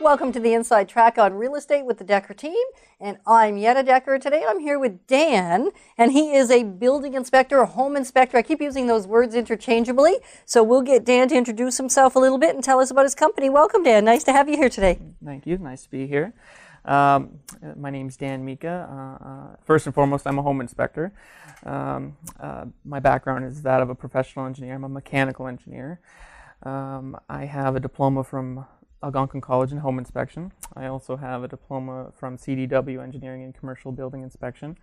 Welcome to the Inside Track on Real Estate with the Dekker Team, and I'm Yetta Dekker. Today I'm here with Dan, and he is a building inspector, a home inspector. I keep using those words interchangeably, so we'll get Dan to introduce himself a little bit and tell us about his company. Welcome, Dan. Nice to have you here today. Thank you. Nice to be here. My name's Dan Mika. First and foremost, I'm a home inspector. My background is that of a professional engineer. I'm a mechanical engineer. I have a diploma from Algonquin College in home inspection. I also have a diploma from CDW Engineering and Commercial Building Inspection.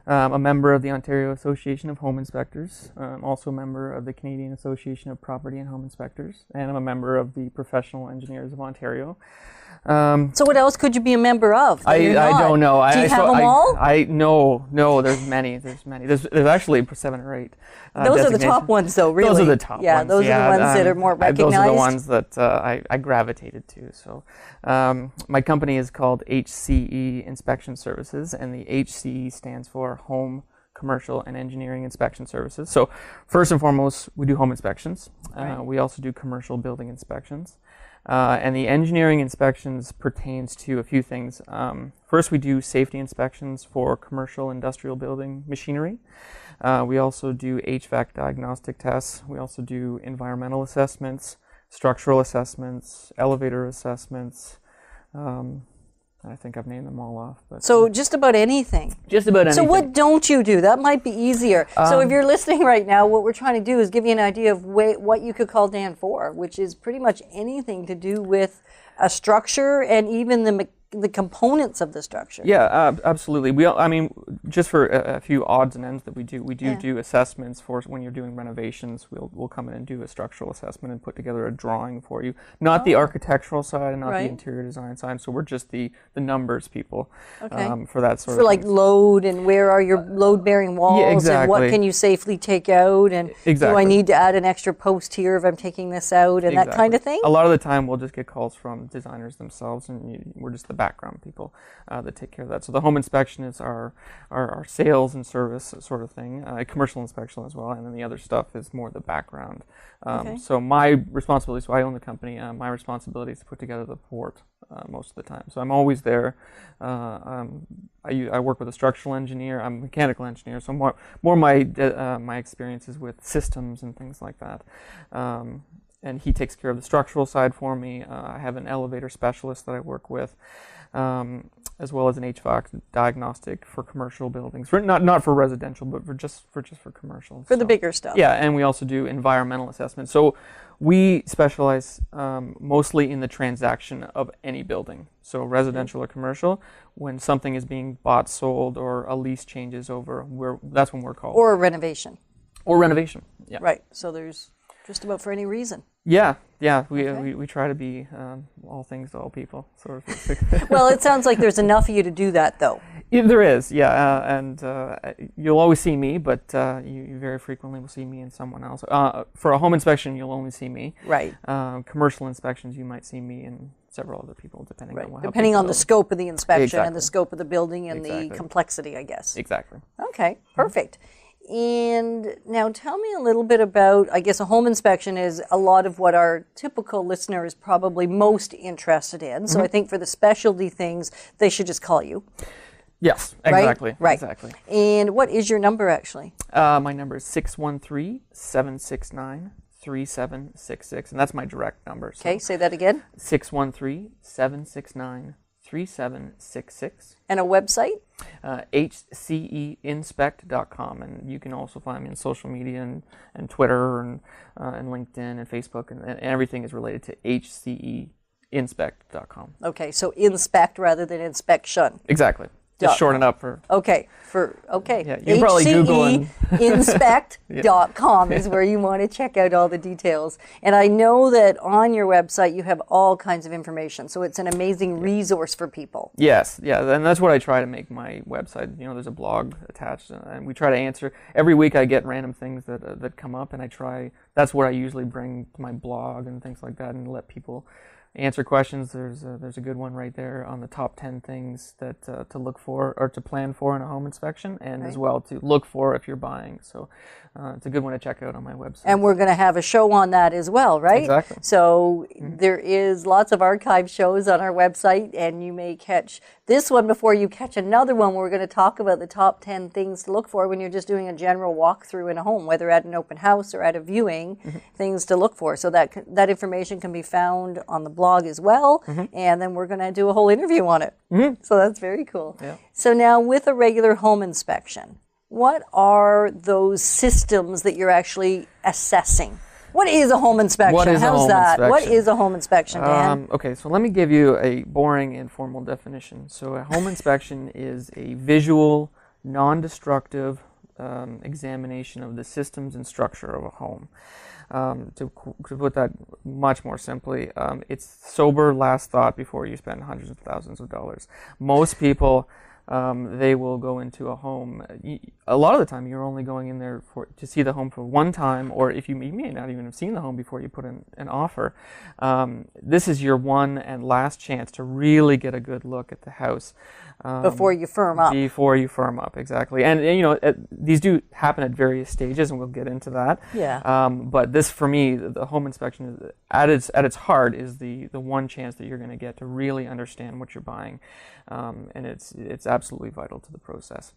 I'm a member of the Ontario Association of Home Inspectors. I'm also a member of the Canadian Association of Property and Home Inspectors, and I'm a member of the Professional Engineers of Ontario. So what else could you be a member of? I don't know. Do you have them all? No. There's many. There's actually 7 or 8. Those are the top ones, though. Really, those are the top ones. Yeah, those are the ones that are more recognized. Those are the ones that I gravitated to. So, my company is called HCE Inspection Services, and the HCE stands for Home, Commercial, and Engineering Inspection Services. So, first and foremost, we do home inspections. Right. We also do commercial building inspections. And the engineering inspections pertains to a few things. First, we do safety inspections for commercial industrial building machinery. We also do HVAC diagnostic tests. We also do environmental assessments, structural assessments, elevator assessments. I think I've named them all off. But, so just about anything. Just about anything. So what don't you do? That might be easier. So if you're listening right now, what we're trying to do is give you an idea of what you could call Dan for, which is pretty much anything to do with a structure and even the components of the structure. Yeah, absolutely. Just for a few odds and ends that we do assessments for when you're doing renovations. We'll come in and do a structural assessment and put together a drawing for you. Not the architectural side and not the interior design side. So we're just the numbers people for that sort of for like things. Load and where are your load-bearing walls and what can you safely take out and do I need to add an extra post here if I'm taking this out and that kind of thing? A lot of the time we'll just get calls from designers themselves, and we're just the background people that take care of that. So the home inspection is our sales and service sort of thing, commercial inspection as well, and then the other stuff is more the background. So my responsibility, so I own the company, my responsibility is to put together the report most of the time. So I'm always there. I work with a structural engineer. I'm a mechanical engineer, so more my experience is with systems and things like that. And he takes care of the structural side for me. I have an elevator specialist that I work with, as well as an HVAC diagnostic for commercial buildings. Not for residential, but for commercial. For the bigger stuff. Yeah, and we also do environmental assessments. So we specialize mostly in the transaction of any building. So residential or commercial, when something is being bought, sold, or a lease changes over, that's when we're called. Or a renovation. Or renovation, yeah. Right, so there's just about for any reason. Yeah. We try to be all things to all people, sort of. Well, it sounds like there's enough of you to do that, though. Yeah, there is, and you'll always see me, but you very frequently will see me and someone else. For a home inspection, you'll only see me. Right. Commercial inspections, you might see me and several other people, depending on depending on the scope of the inspection and the scope of the building and the complexity, I guess. Exactly. Okay, perfect. And now tell me a little bit about, I guess a home inspection is a lot of what our typical listener is probably most interested in. So I think for the specialty things, they should just call you. Yes, exactly. Right. Exactly. And what is your number actually? My number is 613-769-3766, and that's my direct number. So okay, say that again. 613-769-3766. And a website? HCEinspect.com, and you can also find me on social media and Twitter and LinkedIn and Facebook, and everything is related to HCEinspect.com. Okay, so inspect rather than inspection. Exactly. Just shorten it up for... Okay. Yeah, you can probably Google and... HCEinspect.com is where you want to check out all the details. And I know that on your website you have all kinds of information, so it's an amazing resource for people. Yes, and that's what I try to make my website. There's a blog attached, and we try to answer. Every week I get random things that come up, and that's what I usually bring to my blog and things like that, and let people answer questions. There's a good one right there on the top 10 things that to look for or to plan for in a home inspection, and as well to look for if you're buying. So it's a good one to check out on my website. And we're going to have a show on that as well, right? Exactly. So there is lots of archive shows on our website, and you may catch this one before you catch another one where we're going to talk about the top 10 things to look for when you're just doing a general walkthrough in a home, whether at an open house or at a viewing, things to look for. So that information can be found on the blog as well, and then we're going to do a whole interview on it. So that's very cool. Yeah. So now with a regular home inspection, what are those systems that you're actually assessing? What is a home inspection? What is a home inspection? What is a home inspection, Dan? Okay, so let me give you a boring and formal definition. So a home inspection is a visual, non-destructive examination of the systems and structure of a home. To put that much more simply, it's sober last thought before you spend hundreds of thousands of dollars. Most people, they will go into a home. A lot of the time, you're only going in there to see the home for one time, or if you may not even have seen the home before you put in an offer. This is your one and last chance to really get a good look at the house. Before you firm up. Before you firm up, exactly. And you know, these do happen at various stages, and we'll get into that. Yeah. But this, for me, the home inspection, at its heart, is the one chance that you're going to get to really understand what you're buying, and it's absolutely vital to the process.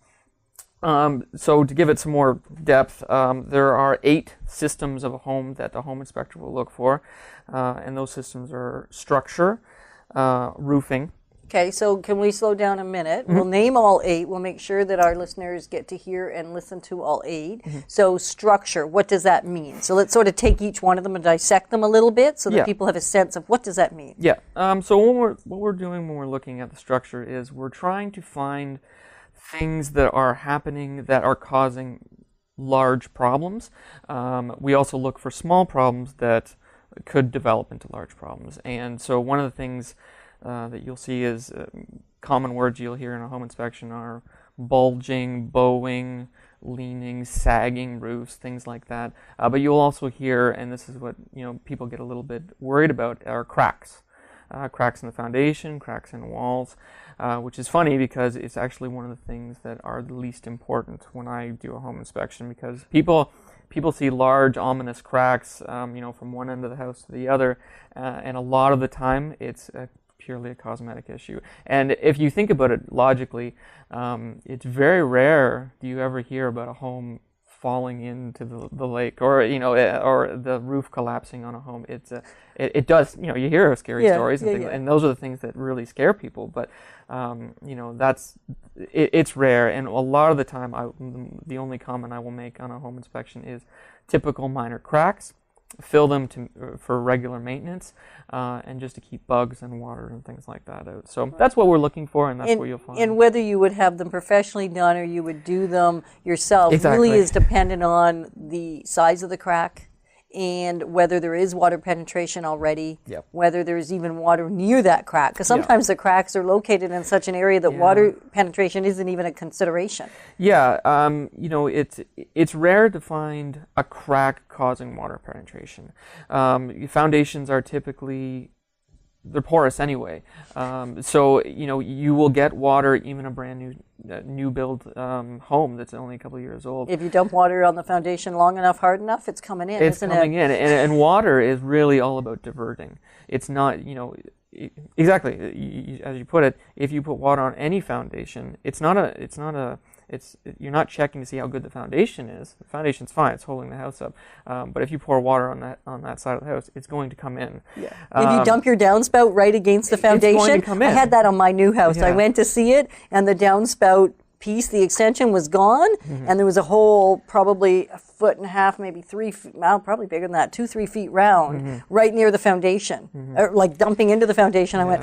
So to give it some more depth, there are 8 systems of a home that the home inspector will look for, and those systems are structure, roofing. Okay, so can we slow down a minute? We'll name all 8. We'll make sure that our listeners get to hear and listen to all 8. So structure, what does that mean? So let's sort of take each one of them and dissect them a little bit so that people have a sense of what does that mean. Yeah, so what we're doing when we're looking at the structure is we're trying to find things that are happening that are causing large problems. We also look for small problems that could develop into large problems. And so one of the things that you'll see is common words you'll hear in a home inspection are bulging, bowing, leaning, sagging roofs, things like that. But you'll also hear, and this is what people get a little bit worried about, are cracks. Cracks in the foundation, cracks in walls, which is funny because it's actually one of the things that are the least important when I do a home inspection, because people see large, ominous cracks, from one end of the house to the other, and a lot of the time it's purely a cosmetic issue. And if you think about it logically, it's very rare do you ever hear about a home falling into the lake, or or the roof collapsing on a home. It does, you hear scary stories and things, and those are the things that really scare people. But it's rare, and a lot of the time, the only comment I will make on a home inspection is typical minor cracks. Fill them for regular maintenance, and just to keep bugs and water and things like that out. So that's what we're looking for, and that's what you'll find. And whether you would have them professionally done or you would do them yourself Exactly. really is dependent on the size of the crack and whether there is water penetration already, whether there's even water near that crack. Because sometimes the cracks are located in such an area that water penetration isn't even a consideration. Yeah, it's rare to find a crack causing water penetration. Foundations are typically, they're porous anyway. So, you will get water even a brand new build home that's only a couple of years old. If you dump water on the foundation long enough, hard enough, it's coming in, isn't it? It's coming in. And water is really all about diverting. It's not, exactly, as you put it, if you put water on any foundation, you're not checking to see how good the foundation is. The foundation's fine; it's holding the house up. But if you pour water on that side of the house, it's going to come in. Yeah. If you dump your downspout right against the foundation, it's going to come in. I had that on my new house. I went to see it, and the downspout piece, the extension was gone, and there was a hole probably 1.5 feet, maybe 3 feet, well, probably bigger than that, 2-3 feet round, right near the foundation, or like dumping into the foundation. I went,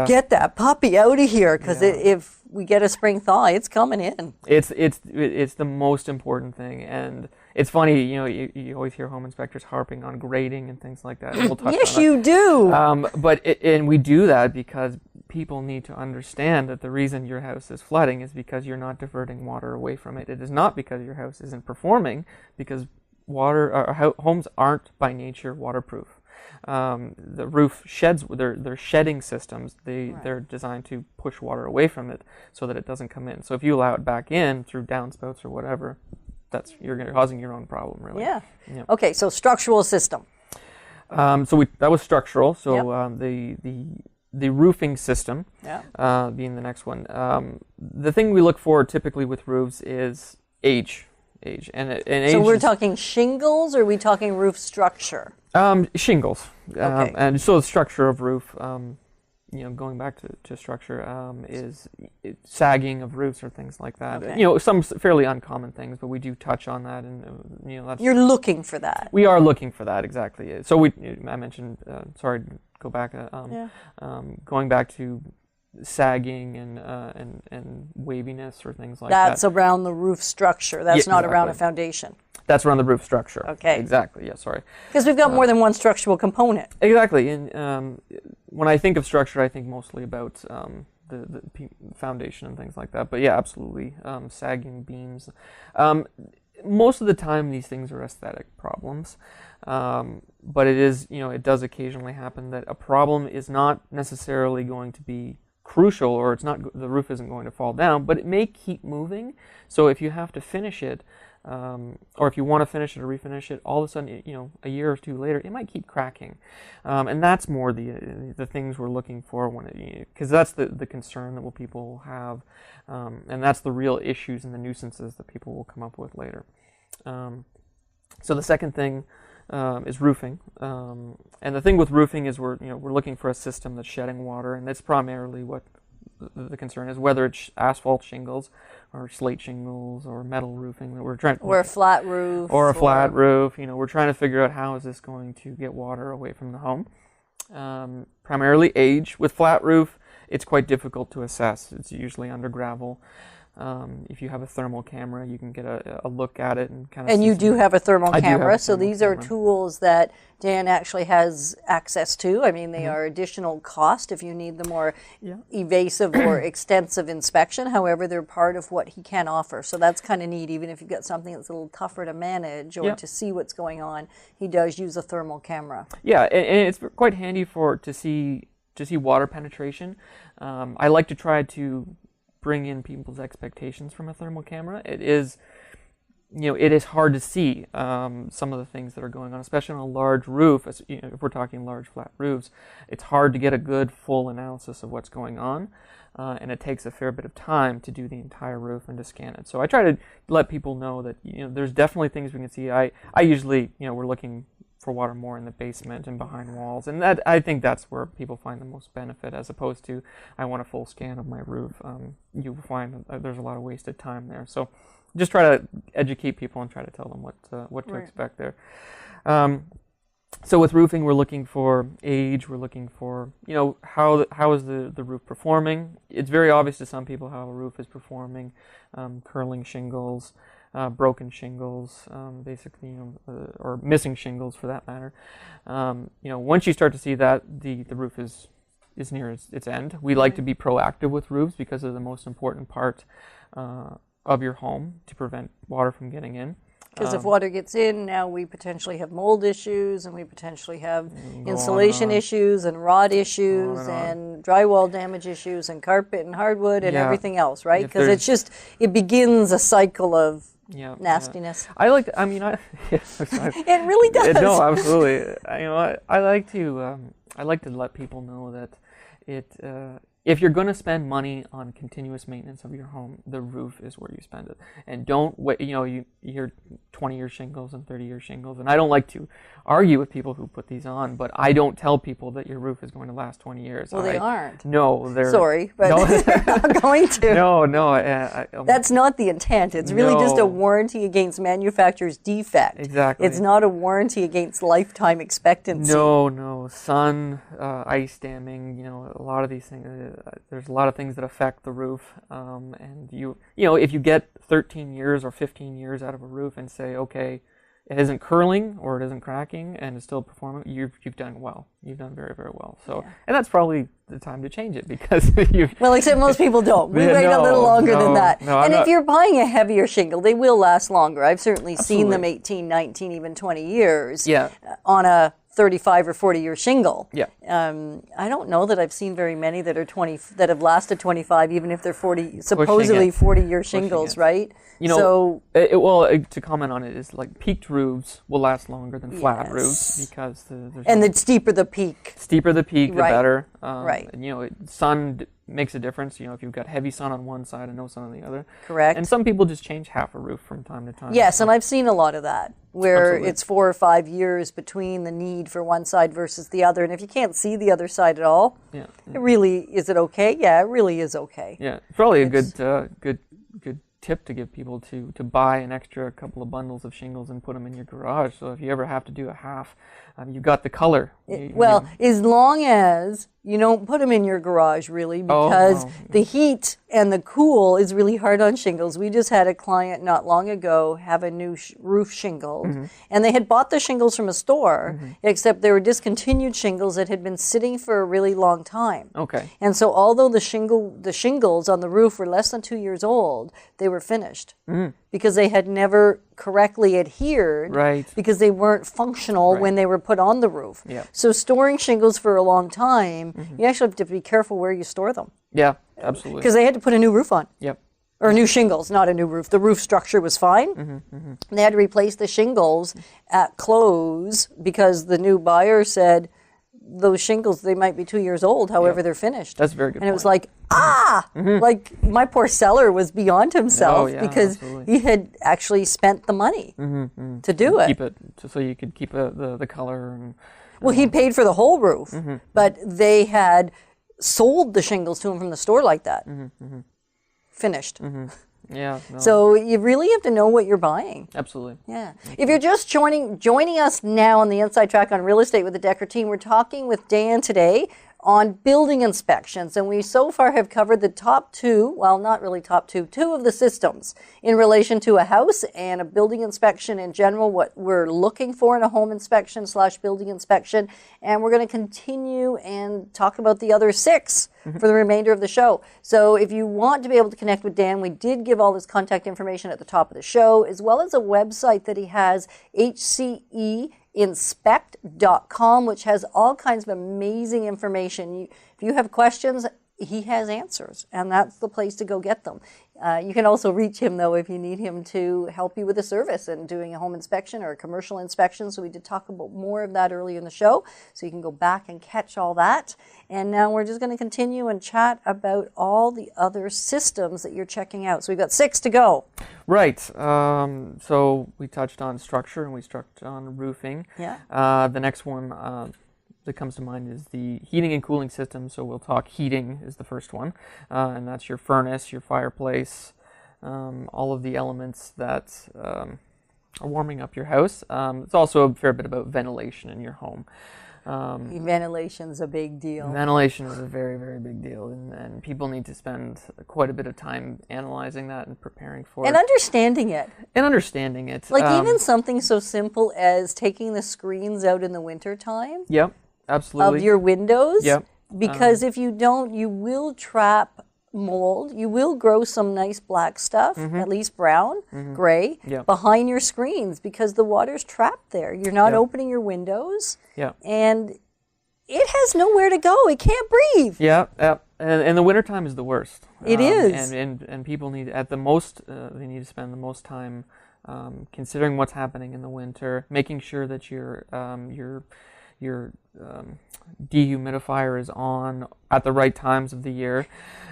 get that puppy out of here, because if we get a spring thaw, it's coming in. It's the most important thing, and it's funny, you always hear home inspectors harping on grading and things like that. And we'll touch yes, on you do. And we do that because people need to understand that the reason your house is flooding is because you're not diverting water away from it. It is not because your house isn't performing, because homes aren't by nature waterproof. The roof sheds, they're shedding systems. They're designed to push water away from it so that it doesn't come in. So if you allow it back in through downspouts or whatever, you're causing your own problem, really. Yeah. Okay, so structural system. So that was structural. So Yep. the roofing system, being the next one. The thing we look for typically with roofs is age, and age. So we're talking shingles, or are we talking roof structure? Shingles, Okay. and so the structure of roof. Going back to structure, is sagging of roofs or things like that. Okay. Some fairly uncommon things, but we do touch on that, and that's. You're looking for that. We are looking for that, exactly. So I mentioned. Sorry, to go back. Going back to sagging and waviness or things like that. That's around the roof structure. That's not around a exactly. foundation. That's around the roof structure. Okay. Exactly. Yeah. Sorry. Because we've got more than one structural component. Exactly. And when I think of structure, I think mostly about the foundation and things like that. But yeah, absolutely. Sagging beams. Most of the time, these things are aesthetic problems. But it does occasionally happen that a problem is not necessarily going to be crucial, or the roof isn't going to fall down, but it may keep moving. So if you have to finish it, or if you want to finish it or refinish it, all of a sudden, a year or two later, it might keep cracking, and that's more the things we're looking for because that's the concern that people have, and that's the real issues and the nuisances that people will come up with later. So the second thing is roofing, and the thing with roofing is we're looking for a system that's shedding water, and that's primarily what the concern is, whether it's asphalt shingles or slate shingles or metal roofing that we're trying, or a flat roof, or a flat roof. We're trying to figure out how is this going to get water away from the home. Primarily age. With flat roof, it's quite difficult to assess. It's usually under gravel. If you have a thermal camera, you can get a look at it and kind of. And you do have a thermal I do have camera, a so thermal these are camera. tools that Dan actually has access to. I mean, they are additional cost if you need the more evasive or extensive inspection. However, they're part of what he can offer. So that's kind of neat, even if you've got something that's a little tougher to manage or to see what's going on. He does use a thermal camera. Yeah, and it's quite handy to see water penetration. I like to try to bring in people's expectations from a thermal camera. It is hard to see some of the things that are going on, especially on a large roof. If we're talking large flat roofs, it's hard to get a good full analysis of what's going on, and it takes a fair bit of time to do the entire roof and to scan it. So I try to let people know that there's definitely things we can see. I usually we're looking for water more in the basement and behind walls, and that I think that's where people find the most benefit, as opposed to I want a full scan of my roof. You find that there's a lot of wasted time there. So just try to educate people and try to tell them what to expect there. So with roofing, we're looking for age. We're looking for how is the roof performing. It's very obvious to some people how a roof is performing. Curling shingles. Broken shingles, basically, or missing shingles for that matter. Once you start to see that the roof is near its end, we like to be proactive with roofs because they're the most important part of your home to prevent water from getting in. Because if water gets in, now we potentially have mold issues, and we potentially have insulation issues, and rot issues, and drywall damage issues, and carpet and hardwood, and everything else, right? Because it begins a cycle of nastiness. I like. I mean, it really does. No, absolutely. I like to let people know that if you're going to spend money on continuous maintenance of your home, the roof is where you spend it. And don't wait. You hear 20-year shingles and 30-year shingles, and I don't like to argue with people who put these on, but I don't tell people that your roof is going to last 20 years. Well, they aren't. No, they're. Sorry, but they're not going to. No. That's not the intent. It's really just a warranty against manufacturer's defect. Exactly. It's not a warranty against lifetime expectancy. No. Sun, ice damming, a lot of these things. There's a lot of things that affect the roof, and if you get 13 years or 15 years out of a roof and say, okay, it isn't curling or it isn't cracking and it's still performing, you've done well. You've done very, very well. So, and that's probably the time to change it because well, except most people don't. We wait a little longer than that. And if you're buying a heavier shingle, they will last longer. I've certainly seen them 18, 19, even 20 years on a 35 or 40-year shingle. Yeah. I don't know that I've seen very many that are 20 that have lasted 25, even if they're 40, supposedly 40-year shingles, right? You know, to comment on it is like peaked roofs will last longer than flat roofs because the steeper the peak. Steeper the peak, the better. Right. And, you know, sun makes a difference. You know, if you've got heavy sun on one side and no sun on the other. Correct. And some people just change half a roof from time to time. Yes, and I've seen a lot of that, where Absolutely. it's 4 or 5 years between the need for one side versus the other. And if you can't see the other side at all, it really, is it okay? Yeah, it really is okay. Yeah, it's probably a good tip to give people to buy an extra couple of bundles of shingles and put them in your garage. So if you ever have to do a half, you've got the color. As long as you don't put them in your garage, really, because the heat and the cool is really hard on shingles. We just had a client not long ago have a new roof shingles, and they had bought the shingles from a store, except they were discontinued shingles that had been sitting for a really long time. Okay. And so although the shingles on the roof were less than 2 years old, they were finished because they had never correctly adhered, because they weren't functional when they were put on the roof. Yeah. So storing shingles for a long time, you actually have to be careful where you store them. Yeah, absolutely. Because they had to put a new roof on. Yep. Or new shingles, not a new roof. The roof structure was fine. And they had to replace the shingles at close because the new buyer said those shingles, they might be 2 years old, however they're finished. That's a very good And it was like, like my poor seller was beyond himself because he had actually spent the money to do it. Keep it so you could keep the color. And, well, he paid for the whole roof, but they had sold the shingles to him from the store like that. Finished. Yeah. No. So you really have to know what you're buying. Absolutely. Yeah. If you're just joining us now on the Inside Track on Real Estate with the Dekker Team, we're talking with Dan today on building inspections. And we so far have covered the top two, well, not really top two of the systems in relation to a house and a building inspection in general, what we're looking for in a home inspection / building inspection. And we're going to continue and talk about the other 6 for the remainder of the show. So if you want to be able to connect with Dan, we did give all his contact information at the top of the show, as well as a website that he has, HCEinspect.com, which has all kinds of amazing information. If you have questions, he has answers, and that's the place to go get them. You can also reach him, though, if you need him to help you with a service and doing a home inspection or a commercial inspection. So we did talk about more of that earlier in the show, so you can go back and catch all that. And now we're just going to continue and chat about all the other systems that you're checking out. So we've got 6 to go. Right. So we touched on structure and we touched on roofing. Yeah. The next one that comes to mind is the heating and cooling system. So we'll talk heating is the first one, and that's your furnace, your fireplace, all of the elements that are warming up your house. It's also a fair bit about ventilation in your home. Ventilation's a big deal. Ventilation is a very, very big deal, and people need to spend quite a bit of time analyzing that and preparing for and it. Understanding it. Like even something so simple as taking the screens out in the wintertime. Yep, absolutely. Of your windows. Yep. Because if you don't, you will trap mold. You will grow some nice black stuff, at least brown, gray, behind your screens because the water's trapped there. You're not opening your windows. Yeah. And it has nowhere to go. It can't breathe. Yeah. And the wintertime is the worst. It is. And people need, at the most, they need to spend the most time considering what's happening in the winter, making sure that your dehumidifier is on at the right times of the year,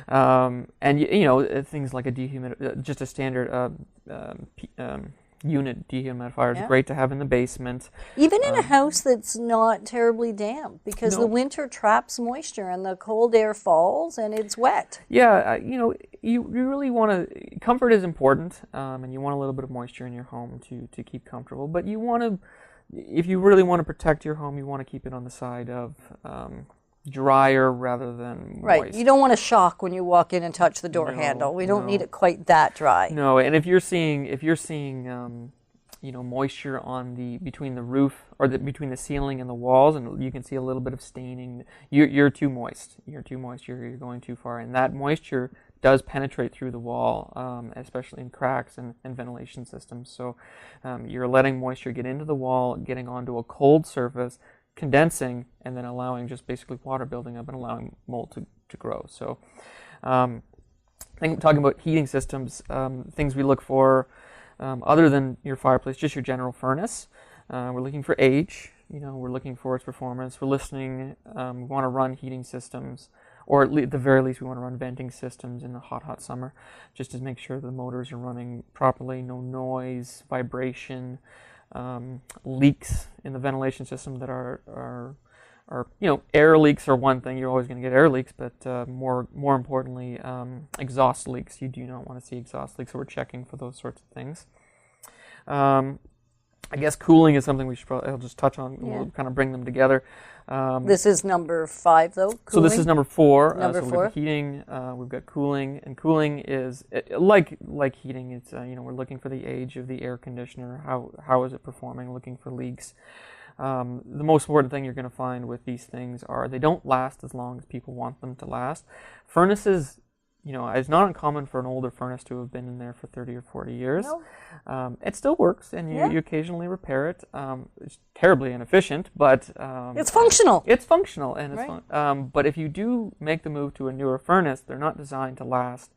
and you know, things like just a standard unit dehumidifier is great to have in the basement. Even in a house that's not terribly damp, because the winter traps moisture and the cold air falls and it's wet. Yeah, you know, you really want to, comfort is important, and you want a little bit of moisture in your home to keep comfortable, but you want to, if you really want to protect your home, you want to keep it on the side of drier rather than moist. Right. You don't want to shock when you walk in and touch the door handle. We don't need it quite that dry. No, and if you're seeing you know, moisture on between the roof or between the ceiling and the walls, and you can see a little bit of staining, you're too moist. You're going too far, and that moisture does penetrate through the wall, especially in cracks and ventilation systems. So you're letting moisture get into the wall, getting onto a cold surface, condensing and then allowing just basically water building up and allowing mold to grow. So talking about heating systems, things we look for other than your fireplace, just your general furnace. We're looking for age, we're looking for its performance. We're listening, we want to run heating systems, or at the very least we want to run venting systems in the hot summer, just to make sure the motors are running properly, no noise, vibration, leaks in the ventilation system that are air leaks are one thing. You're always going to get air leaks, but more importantly, exhaust leaks. You do not want to see exhaust leaks, so we're checking for those sorts of things. I guess cooling is something I'll just touch on. Yeah. We'll kind of bring them together. This is number 5, though. Cooling. So this is number 4. Number 4. We've got heating. We've got cooling, and cooling is like heating. It's we're looking for the age of the air conditioner. How is it performing? Looking for leaks. The most important thing you're going to find with these things are they don't last as long as people want them to last. Furnaces, it's not uncommon for an older furnace to have been in there for 30 or 40 years. No. It still works, and you occasionally repair it. It's terribly inefficient, but it's functional. It's functional, and it's fun. But if you do make the move to a newer furnace, they're not designed to last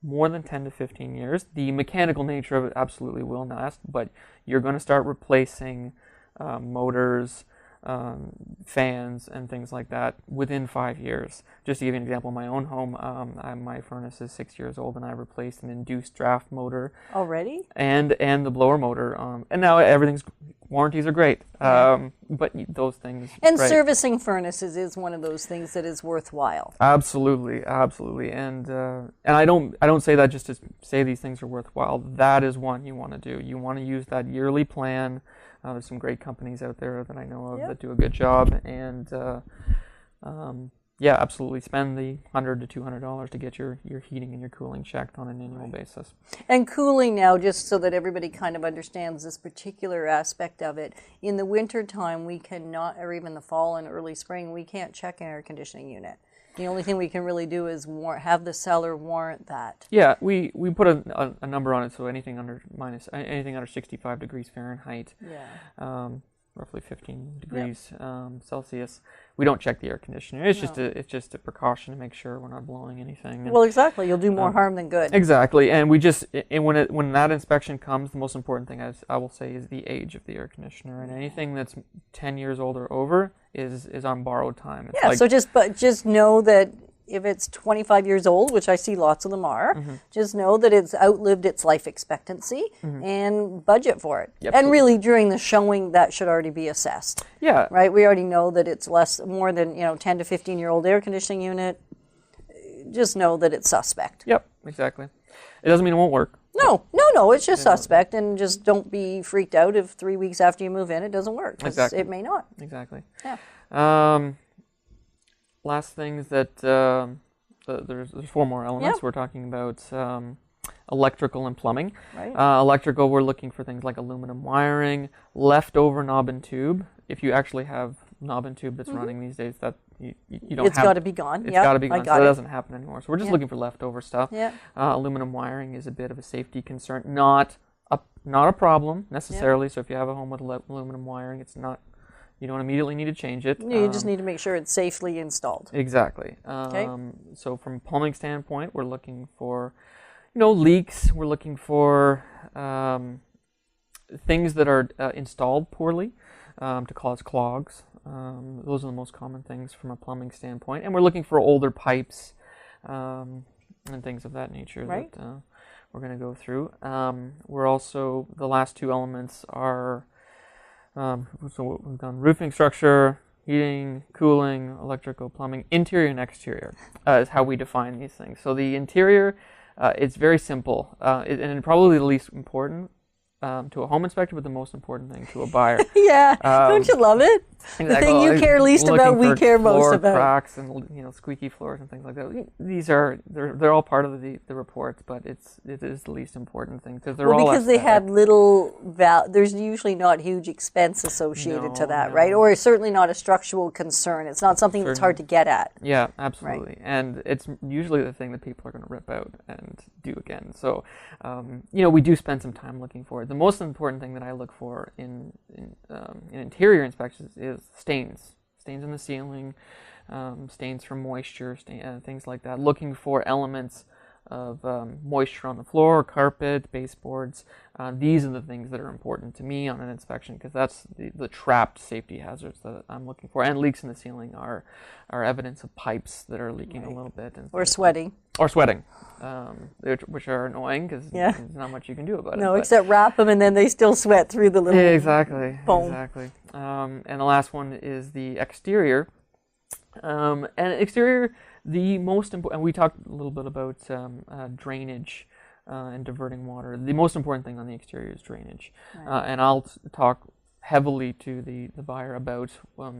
more than 10 to 15 years. The mechanical nature of it absolutely will last, but you're going to start replacing motors, fans, and things like that within 5 years. Just to give you an example, in my own home, my furnace is 6 years old, and I replaced an induced draft motor already, and the blower motor, and now warranties are great. But those things and servicing furnaces is one of those things that is worthwhile. Absolutely, and I don't say that just to say these things are worthwhile. That is one you want to do. You want to use that yearly plan. There's some great companies out there that I know of that do a good job, and absolutely spend the $100 to $200 to get your heating and your cooling checked on an annual basis. And cooling now, just so that everybody kind of understands this particular aspect of it, in the winter time we cannot, or even the fall and early spring, we can't check an air conditioning unit. The only thing we can really do is have the seller warrant that. Yeah, we put a number on it, so anything under 65 degrees Fahrenheit, roughly 15 degrees Celsius, we don't check the air conditioner. It's just a precaution to make sure we're not blowing anything. And, well, exactly. You'll do more harm than good. Exactly, and when that inspection comes, the most important thing I will say is the age of the air conditioner, and anything that's 10 years old or over is on borrowed time. It's so just know that if it's 25 years old, which I see lots of them are, just know that it's outlived its life expectancy and budget for it. Yep, and really during the showing that should already be assessed. Yeah. Right? We already know that it's more than 10 to 15 year old air conditioning unit. Just know that it's suspect. Yep, exactly. It doesn't mean it won't work. No, it's just suspect, and just don't be freaked out if 3 weeks after you move in it doesn't work. Exactly. It may not. Exactly. Yeah. Last things that there's 4 more elements. We're talking about electrical and plumbing. Right. Electrical, we're looking for things like aluminum wiring, leftover knob and tube. If you actually have knob and tube that's running these days, that you don't It's got to be gone. It's got to be gone, so that doesn't happen anymore. So we're just looking for leftover stuff. Yeah. Aluminum wiring is a bit of a safety concern. Not a problem necessarily. So if you have a home with aluminum wiring, it's not. You don't immediately need to change it. You just need to make sure it's safely installed. Exactly. Okay. So from a plumbing standpoint, we're looking for, leaks. We're looking for things that are installed poorly to cause clogs. Those are the most common things from a plumbing standpoint. And we're looking for older pipes and things of that nature that we're going to go through. We're also, the last 2 elements are... so we've done roofing structure, heating, cooling, electrical, plumbing, interior and exterior is how we define these things. So the interior, it's very simple, and probably the least important to a home inspector, but the most important thing to a buyer. Don't you love it? Exactly. The thing you care least about, we care most about. Cracks and squeaky floors and things like that. These they're all part of the reports, but it is the least important thing because they're all because they have little there's usually not huge expense associated to that, right? Or certainly not a structural concern. It's not something that's hard to get at. Yeah, absolutely. Right. And it's usually the thing that people are going to rip out and do again. So, we do spend some time looking for it. The most important thing that I look for in interior inspections is stains in the ceiling, stains from moisture, things like that. Looking for elements of moisture on the floor, carpet, baseboards. These are the things that are important to me on an inspection, because that's the trapped safety hazards that I'm looking for. And leaks in the ceiling are evidence of pipes that are leaking a little bit. And or sweating. Or sweating, which are annoying because there's not much you can do about it. No, except wrap them and then they still sweat through the little foam. Exactly. And the last one is the exterior. And exterior, the most important, and we talked a little bit about drainage and diverting water. The most important thing on the exterior is drainage. Right. And I'll talk heavily to the buyer about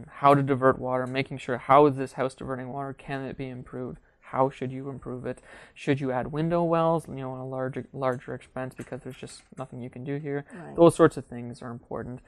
how to divert water, making sure how is this house diverting water, can it be improved? How should you improve it? Should you add window wells, on a larger expense because there's just nothing you can do here? Right. Those sorts of things are important.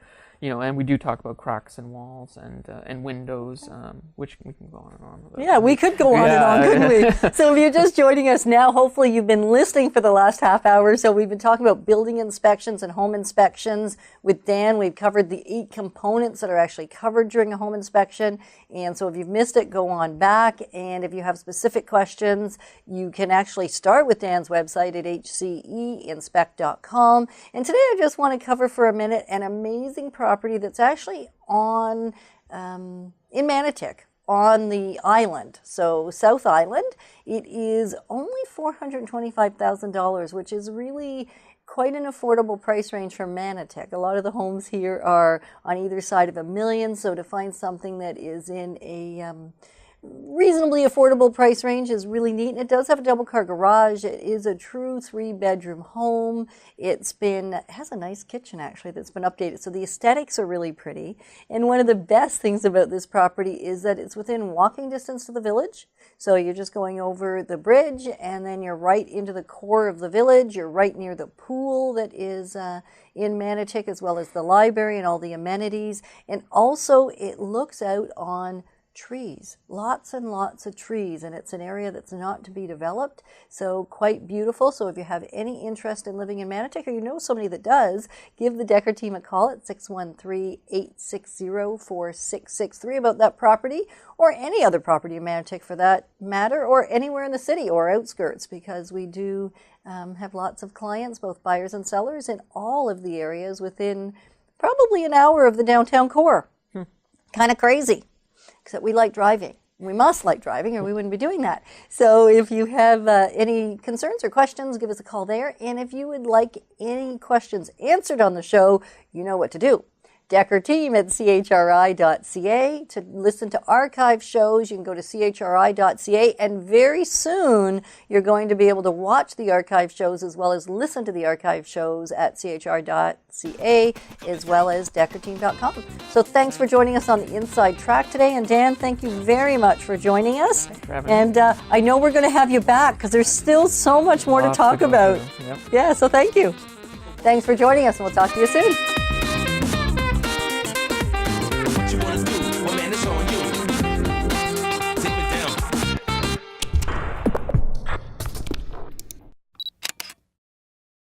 And we do talk about cracks in walls and windows, which we can go on and on about. Yeah, we could go on and on, couldn't we? So if you're just joining us now, hopefully you've been listening for the last half hour. So we've been talking about building inspections and home inspections with Dan. We've covered the 8 components that are actually covered during a home inspection. And so if you've missed it, go on back. And if you have specific questions, you can actually start with Dan's website at hceinspect.com. And today I just want to cover for a minute an amazing property that's actually on in Manotick on the island, so South Island. It is only $425,000, which is really quite an affordable price range for Manotick. A lot of the homes here are on either side of $1 million, so to find something that is in a reasonably affordable price range is really neat. It does have a double car garage. It is a true 3-bedroom home. It has a nice kitchen actually that's been updated. So the aesthetics are really pretty. And one of the best things about this property is that it's within walking distance to the village. So you're just going over the bridge and then you're right into the core of the village. You're right near the pool that is in Manotick, as well as the library and all the amenities. And also it looks out on trees, lots and lots of trees, and it's an area that's not to be developed, so quite beautiful. So if you have any interest in living in Manotick, or you know somebody that does, give the Dekker team a call at 613-860-4663 about that property, or any other property in Manotick for that matter, or anywhere in the city or outskirts, because we do have lots of clients, both buyers and sellers, in all of the areas within probably an hour of the downtown core. Kind of crazy. Except we like driving. We must like driving or we wouldn't be doing that. So if you have any concerns or questions, give us a call there. And if you would like any questions answered on the show, you know what to do. Dekker Team at chri.ca. To listen to archive shows, you can go to chri.ca, and very soon you're going to be able to watch the archive shows as well as listen to the archive shows at chr.ca as well as dekkerteam.com. So thanks for joining us on the Inside Track today. And Dan, thank you very much for joining us. Thanks for having me. And I know we're going to have you back because there's still so much more to talk about. Yep. Yeah, so thank you. Thanks for joining us, and we'll talk to you soon.